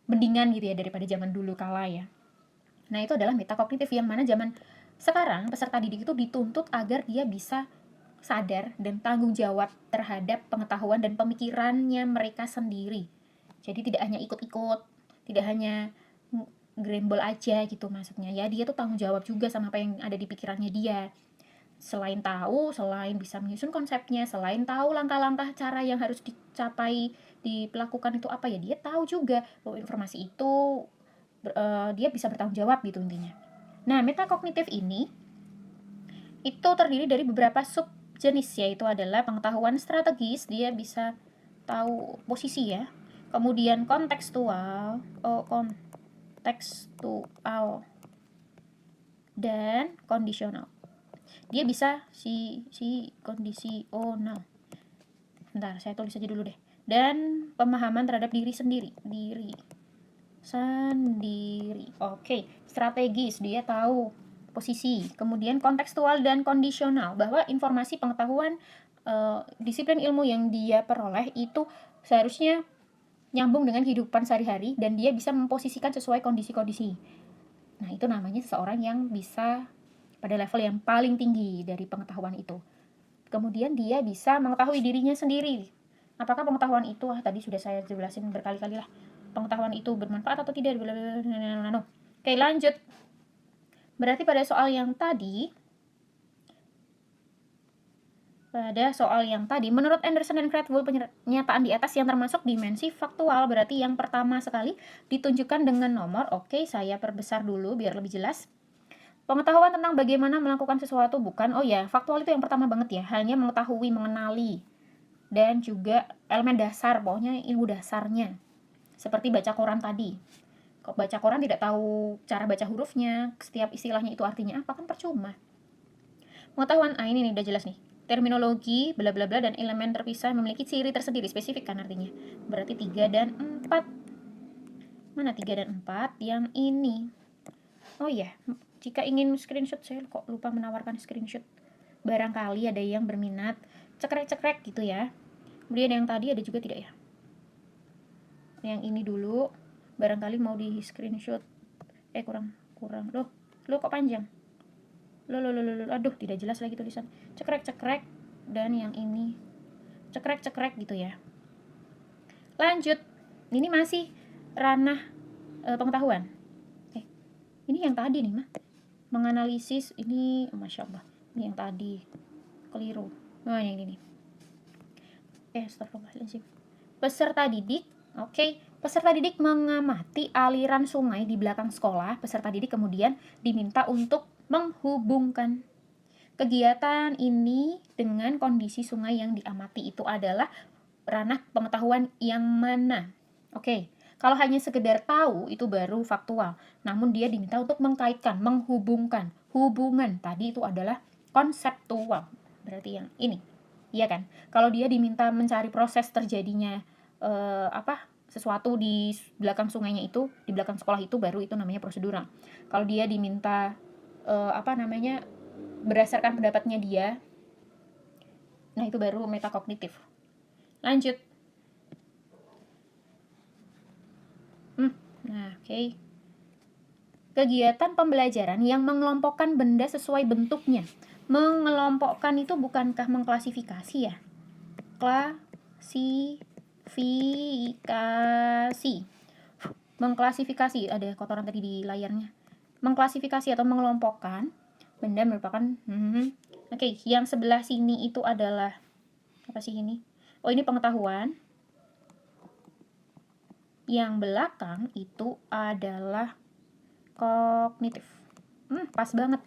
mendingan gitu ya daripada zaman dulu kala ya. Nah, itu adalah metakognitif, yang mana zaman sekarang peserta didik itu dituntut agar dia bisa sadar dan tanggung jawab terhadap pengetahuan dan pemikirannya mereka sendiri. Jadi tidak hanya ikut-ikut, tidak hanya grembel aja gitu maksudnya ya, dia tuh tanggung jawab juga sama apa yang ada di pikirannya dia. Selain tahu, selain bisa menyusun konsepnya, selain tahu langkah-langkah cara yang harus dicapai, dilakukan itu apa ya, dia tahu juga bahwa informasi itu dia bisa bertanggung jawab gitu intinya. Nah, metakognitif ini itu terdiri dari beberapa sub jenis, yaitu adalah pengetahuan strategis, dia bisa tahu posisi ya. Kemudian kontekstual, dan kondisional. Dia bisa si kondisional. Bentar, saya tulis aja dulu deh. Dan pemahaman terhadap diri sendiri. Oke, strategis, dia tahu posisi. Kemudian kontekstual dan kondisional, bahwa informasi pengetahuan disiplin ilmu yang dia peroleh itu seharusnya nyambung dengan kehidupan sehari-hari dan dia bisa memposisikan sesuai kondisi-kondisi. Nah, itu namanya seseorang yang bisa pada level yang paling tinggi dari pengetahuan itu. Kemudian dia bisa mengetahui dirinya sendiri. Apakah pengetahuan itu, tadi sudah saya jelasin berkali-kali lah, pengetahuan itu bermanfaat atau tidak. Oke, lanjut. Berarti pada soal yang tadi, menurut Anderson dan Cradwell, pernyataan di atas yang termasuk dimensi faktual. Berarti yang pertama sekali ditunjukkan dengan nomor. Oke, saya perbesar dulu biar lebih jelas. Pengetahuan tentang bagaimana melakukan sesuatu bukan, faktual itu yang pertama banget ya, hanya mengetahui, mengenali, dan juga elemen dasar, pokoknya ilmu dasarnya. Seperti baca koran tadi. Kalau baca koran tidak tahu cara baca hurufnya, setiap istilahnya itu artinya apa, kan percuma. Pengetahuan, ini nih udah jelas nih. Terminologi, bla bla bla, dan elemen terpisah memiliki ciri tersendiri, spesifik kan artinya. Berarti 3 dan 4. Mana 3 dan 4? Yang ini. Oh iya, jika ingin screenshot, saya kok lupa menawarkan screenshot. Barangkali ada yang berminat, cekrek-cekrek gitu ya. Kemudian yang tadi ada juga tidak ya? Yang ini dulu, barangkali mau di screenshot. Kurang. Loh kok panjang? Aduh, tidak jelas lagi tulisan. Cekrek-cekrek, dan yang ini cekrek-cekrek gitu ya. Lanjut, ini masih ranah pengetahuan. Ini yang tadi nih mah, menganalisis ini, masya Allah, ini yang tadi keliru. Yang ini nih. Astagfirullahaladzim. Peserta didik, peserta didik mengamati aliran sungai di belakang sekolah. Peserta didik kemudian diminta untuk menghubungkan kegiatan ini dengan kondisi sungai yang diamati. Itu adalah ranah pengetahuan yang mana? Kalau hanya sekedar tahu itu baru faktual. Namun dia diminta untuk mengkaitkan, menghubungkan. Hubungan tadi itu adalah konseptual. Berarti yang ini. Iya kan? Kalau dia diminta mencari proses terjadinya sesuatu di belakang sungainya itu, di belakang sekolah itu, baru itu namanya prosedural. Kalau dia diminta berdasarkan pendapatnya dia. Nah, itu baru metakognitif. Lanjut. Nah, oke. Kegiatan pembelajaran yang mengelompokkan benda sesuai bentuknya. Mengelompokkan itu bukankah mengklasifikasi ya? Klasifikasi. Mengklasifikasi, ada kotoran tadi di layarnya. Mengklasifikasi atau mengelompokkan benda merupakan Oke, yang sebelah sini itu adalah apa sih ini? Oh, ini pengetahuan. Yang belakang itu adalah kognitif. Pas banget.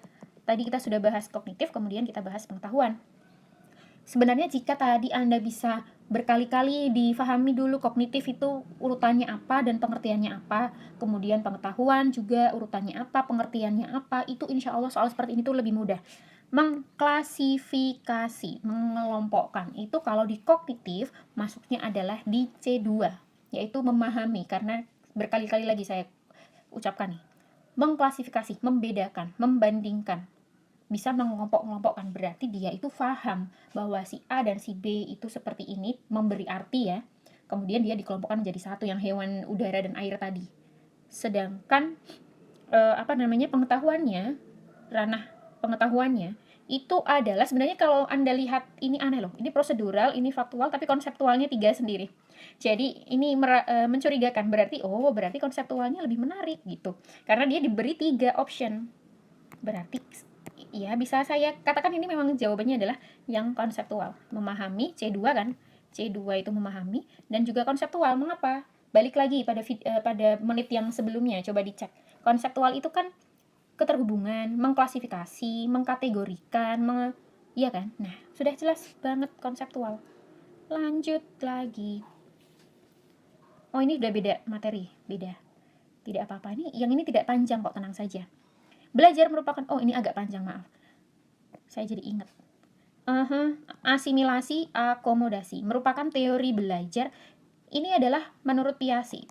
Tadi kita sudah bahas kognitif, kemudian kita bahas pengetahuan. Sebenarnya jika tadi Anda bisa berkali-kali difahami dulu kognitif itu urutannya apa dan pengertiannya apa, kemudian pengetahuan juga urutannya apa, pengertiannya apa, itu insya Allah soal seperti ini tuh lebih mudah. Mengklasifikasi, mengelompokkan, itu kalau di kognitif masuknya adalah di C2, yaitu memahami, karena berkali-kali lagi saya ucapkan nih. Mengklasifikasi, membedakan, membandingkan, bisa mengelompok-kelompokkan, berarti dia itu paham bahwa si A dan si B itu seperti ini, memberi arti ya. Kemudian dia dikelompokkan menjadi satu, yang hewan, udara, dan air tadi. Sedangkan pengetahuannya, ranah pengetahuannya itu adalah sebenarnya kalau Anda lihat ini aneh loh. Ini prosedural, ini faktual, tapi konseptualnya 3 sendiri. Jadi ini mencurigakan, berarti konseptualnya lebih menarik gitu. Karena dia diberi 3 option. Berarti ya bisa saya katakan ini memang jawabannya adalah yang konseptual. Memahami, C2 kan. C2 itu memahami dan juga konseptual. Mengapa? Balik lagi pada menit yang sebelumnya, coba dicek. Konseptual itu kan keterhubungan, mengklasifikasi, mengkategorikan, iya kan? Nah, sudah jelas banget konseptual. Lanjut lagi. Oh, ini udah beda materi, beda. Tidak apa-apa, yang ini tidak panjang kok, tenang saja. Belajar merupakan, ini agak panjang, maaf. Saya jadi ingat. Asimilasi, akomodasi merupakan teori belajar. Ini adalah menurut Piaget.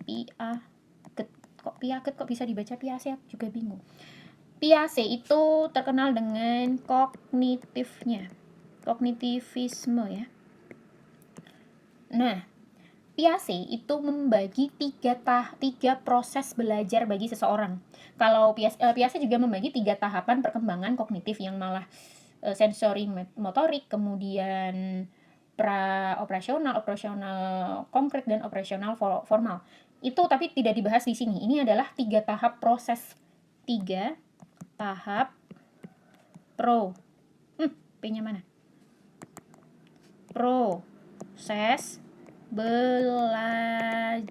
Kok bisa dibaca Piaget? Juga bingung. Piaget itu terkenal dengan kognitivisme ya. Nah, Piaget itu membagi tiga proses belajar bagi seseorang. Kalau Piaget juga membagi 3 tahapan perkembangan kognitif, yang malah sensori motorik, kemudian operasional konkret, dan operasional formal. Itu tapi tidak dibahas di sini. Ini adalah 3 tahap proses. 3 tahap P-nya mana? Proses belajar.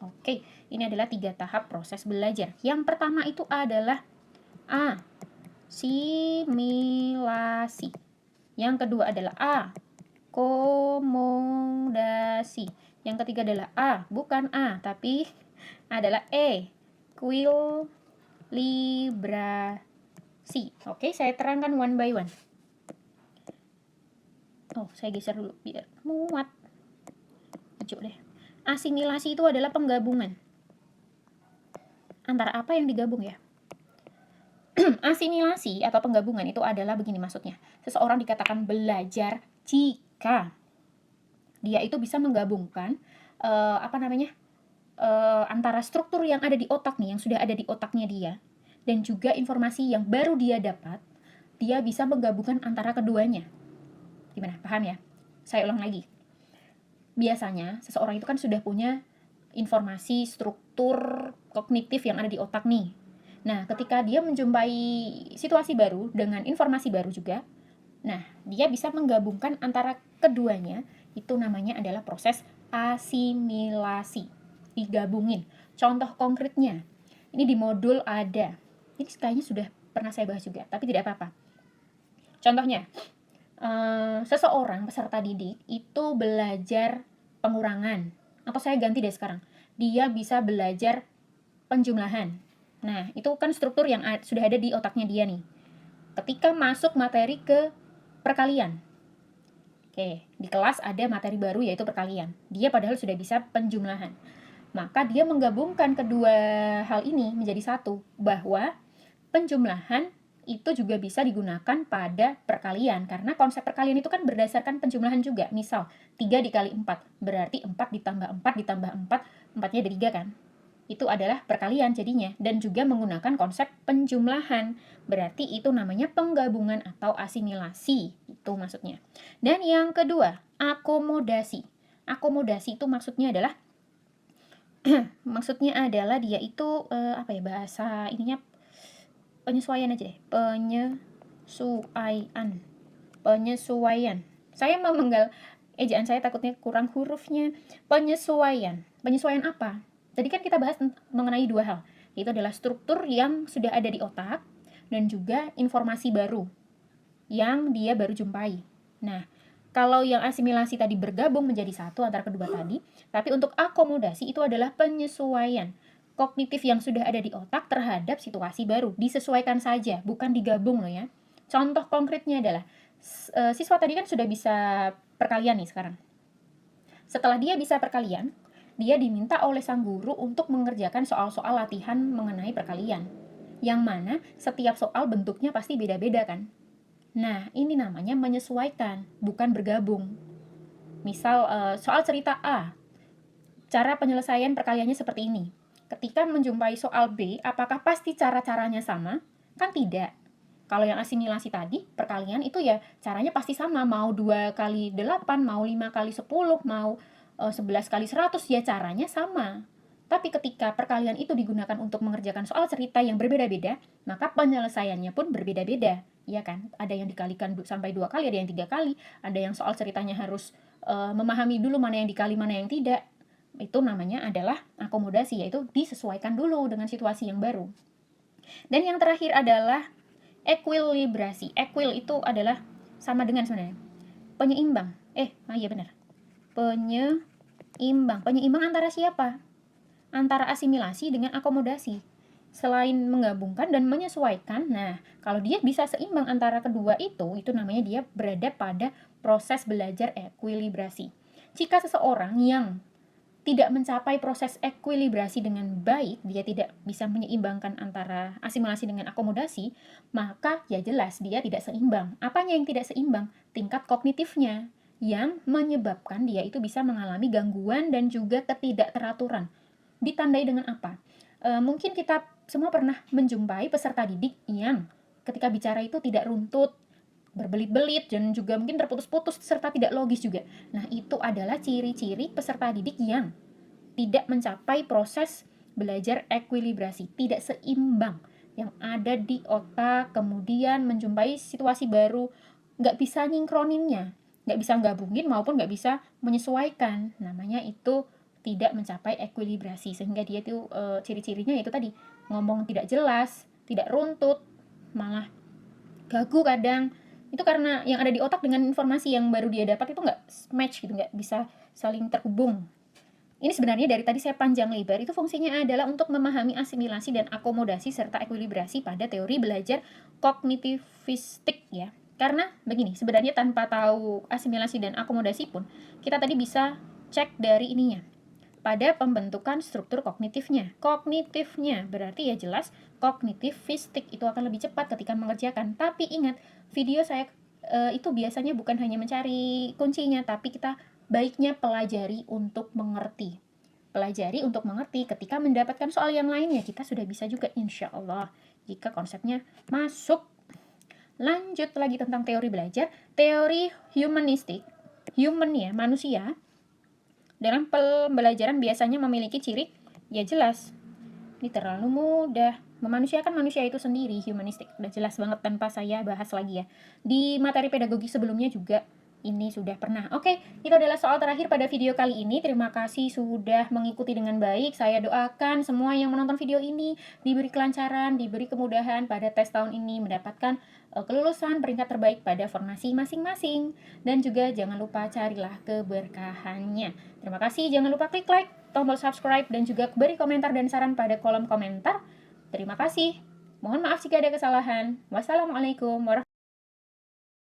Oke, ini adalah 3 tahap proses belajar. Yang pertama itu adalah asimilasi. Yang kedua adalah akomodasi. Yang ketiga adalah bukan tapi adalah ekuilibrasi. Oke, saya terangkan one by one. Saya geser dulu biar muat. Maju deh. Asimilasi itu adalah penggabungan. Antara apa yang digabung ya? Asimilasi atau penggabungan itu adalah begini maksudnya. Seseorang dikatakan belajar jika dia itu bisa menggabungkan antara struktur yang ada di otak nih, yang sudah ada di otaknya dia, dan juga informasi yang baru dia dapat, dia bisa menggabungkan antara keduanya. Gimana? Paham ya? Saya ulang lagi. Biasanya seseorang itu kan sudah punya informasi struktur kognitif yang ada di otak nih. Nah, ketika dia menjumpai situasi baru dengan informasi baru juga, nah, dia bisa menggabungkan antara keduanya. Itu namanya adalah proses asimilasi. Digabungin. Contoh konkretnya, ini di modul ada. Ini kayaknya sudah pernah saya bahas juga, tapi tidak apa-apa. Contohnya, seseorang peserta didik itu belajar pengurangan. Atau saya ganti deh sekarang. Dia bisa belajar penjumlahan. Nah, itu kan struktur yang sudah ada di otaknya dia nih. Ketika masuk materi ke perkalian. Oke, di kelas ada materi baru yaitu perkalian. Dia padahal sudah bisa penjumlahan. Maka dia menggabungkan kedua hal ini menjadi satu. Bahwa penjumlahan itu juga bisa digunakan pada perkalian, karena konsep perkalian itu kan berdasarkan penjumlahan juga. Misal 3 dikali 4 berarti 4 ditambah 4 ditambah 4, 4-nya ada 3 kan. Itu adalah perkalian jadinya, dan juga menggunakan konsep penjumlahan. Berarti itu namanya penggabungan atau asimilasi, itu maksudnya. Dan yang kedua, akomodasi. Akomodasi itu maksudnya adalah dia itu apa ya, bahasa ininya penyesuaian aja deh. Penyesuaian. Saya mau menggal ejaan saya, takutnya kurang hurufnya. Penyesuaian apa? Tadi kan kita bahas mengenai dua hal, yaitu adalah struktur yang sudah ada di otak dan juga informasi baru yang dia baru jumpai. Nah, kalau yang asimilasi tadi bergabung menjadi satu antara kedua tadi, tapi untuk akomodasi itu adalah penyesuaian kognitif yang sudah ada di otak terhadap situasi baru. Disesuaikan saja, bukan digabung loh ya. Contoh konkretnya adalah, siswa tadi kan sudah bisa perkalian nih sekarang. Setelah dia bisa perkalian, dia diminta oleh sang guru untuk mengerjakan soal-soal latihan mengenai perkalian. Yang mana setiap soal bentuknya pasti beda-beda kan? Nah, ini namanya menyesuaikan, bukan bergabung. Misal, soal cerita A, cara penyelesaian perkaliannya seperti ini. Ketika menjumpai soal B, apakah pasti cara-caranya sama? Kan tidak. Kalau yang asimilasi tadi, perkalian itu ya caranya pasti sama. Mau 2 kali 8, mau 5 kali 10, mau 11 kali 100, ya caranya sama. Tapi ketika perkalian itu digunakan untuk mengerjakan soal cerita yang berbeda-beda, maka penyelesaiannya pun berbeda-beda. Ya kan? Ada yang dikalikan sampai 2 kali, ada yang 3 kali, ada yang soal ceritanya harus memahami dulu mana yang dikali, mana yang tidak. Itu namanya adalah akomodasi, yaitu disesuaikan dulu dengan situasi yang baru. Dan yang terakhir adalah ekuilibrasi. Equil itu adalah sama dengan sebenarnya penyeimbang. Iya benar. Penyeimbang antara siapa? Antara asimilasi dengan akomodasi. Selain menggabungkan dan menyesuaikan, nah kalau dia bisa seimbang antara kedua itu namanya dia berada pada proses belajar ekuilibrasi. Jika seseorang yang tidak mencapai proses ekuilibrasi dengan baik, dia tidak bisa menyeimbangkan antara asimilasi dengan akomodasi, maka ya jelas dia tidak seimbang. Apanya yang tidak seimbang? Tingkat kognitifnya, yang menyebabkan dia itu bisa mengalami gangguan dan juga ketidakteraturan. Ditandai dengan apa? Mungkin kita semua pernah menjumpai peserta didik yang ketika bicara itu tidak runtut, berbelit-belit, dan juga mungkin terputus-putus serta tidak logis juga. Nah, itu adalah ciri-ciri peserta didik yang tidak mencapai proses belajar ekuilibrasi, tidak seimbang yang ada di otak, kemudian menjumpai situasi baru, nggak bisa nyingkroninnya, nggak bisa gabungin maupun nggak bisa menyesuaikan. Namanya itu tidak mencapai ekuilibrasi, sehingga dia itu ciri-cirinya itu tadi, ngomong tidak jelas, tidak runtut, malah gagu kadang. Itu karena yang ada di otak dengan informasi yang baru dia dapat itu nggak match gitu, nggak bisa saling terhubung. Ini sebenarnya dari tadi saya panjang lebar, itu fungsinya adalah untuk memahami asimilasi dan akomodasi serta ekuilibrasi pada teori belajar kognitivistik ya. Karena begini, sebenarnya tanpa tahu asimilasi dan akomodasi pun, kita tadi bisa cek dari ininya, pada pembentukan struktur kognitifnya. Kognitifnya berarti ya jelas kognitivistik itu akan lebih cepat ketika mengerjakan. Tapi ingat, video saya itu biasanya bukan hanya mencari kuncinya, tapi kita baiknya pelajari untuk mengerti. Pelajari untuk mengerti, ketika mendapatkan soal yang lainnya kita sudah bisa juga insya Allah, jika konsepnya masuk. Lanjut lagi tentang teori belajar. Teori humanistik, human ya, manusia. Dalam pembelajaran biasanya memiliki ciri, ya jelas, ini terlalu mudah, memanusiakan manusia itu sendiri, humanistik. Udah jelas banget tanpa saya bahas lagi ya. Di materi pedagogi sebelumnya juga ini sudah pernah. Oke, itu adalah soal terakhir pada video kali ini. Terima kasih sudah mengikuti dengan baik. Saya doakan semua yang menonton video ini diberi kelancaran, diberi kemudahan pada tes tahun ini, mendapatkan kelulusan peringkat terbaik pada formasi masing-masing. Dan juga jangan lupa carilah keberkahannya. Terima kasih, jangan lupa klik like, tombol subscribe, dan juga beri komentar dan saran pada kolom komentar. Terima kasih. Mohon maaf jika ada kesalahan. Wassalamualaikum warahmatullahi wabarakatuh.